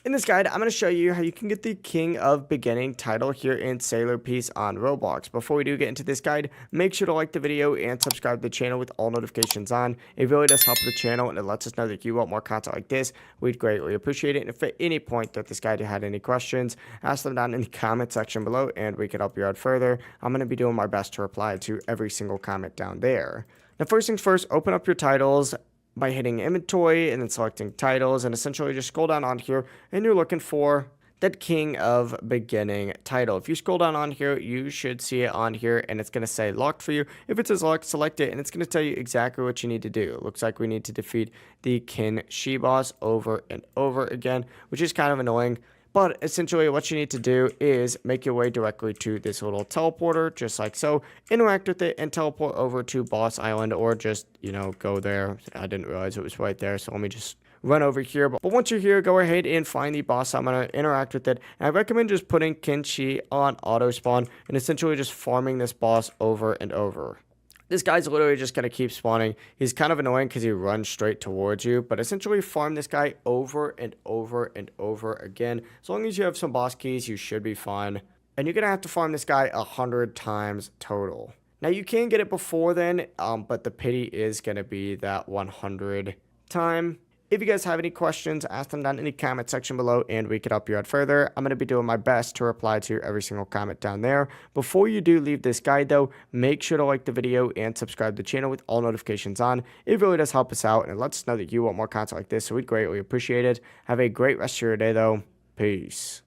In this guide, I'm going to show you how you can get the King of Beginning title here in Sailor Piece on Roblox. Before we do get into this guide, make sure to like the video and subscribe to the channel with all notifications on. It really does help the channel and it lets us know that you want more content like this. We'd greatly appreciate it. And if at any point that this guide had any questions, ask them down in the comment section below and we can help you out further. I'm going to be doing my best to reply to every single comment down there. Now, first things first, open up your titles by hitting inventory and then selecting titles, and essentially just scroll down on here and you're looking for that King of Beginning title. If you scroll down on here, you should see it on here and it's going to say locked for you. If it says locked, select it and it's going to tell you exactly what you need to do. It looks like we need to defeat the Kin She boss over and over again, which is kind of annoying. But essentially what you need to do is make your way directly to this little teleporter, just like so. Interact with it and teleport over to Boss Island, or just, go there. I didn't realize it was right there, so let me just run over here. But once you're here, go ahead and find the boss. I'm going to interact with it. And I recommend just putting Kinchi on auto spawn and essentially just farming this boss over and over. This guy's literally just going to keep spawning. He's kind of annoying because he runs straight towards you. But essentially farm this guy over and over and over again. As long as you have some boss keys, you should be fine. And you're going to have to farm this guy 100 times total. Now, you can get it before then, but the pity is going to be that 100 time. If you guys have any questions, ask them down in the comment section below and we can help you out further. I'm going to be doing my best to reply to every single comment down there. Before you do leave this guide though, make sure to like the video and subscribe to the channel with all notifications on. It really does help us out and it lets us know that you want more content like this, so we'd greatly appreciate it. Have a great rest of your day though. Peace.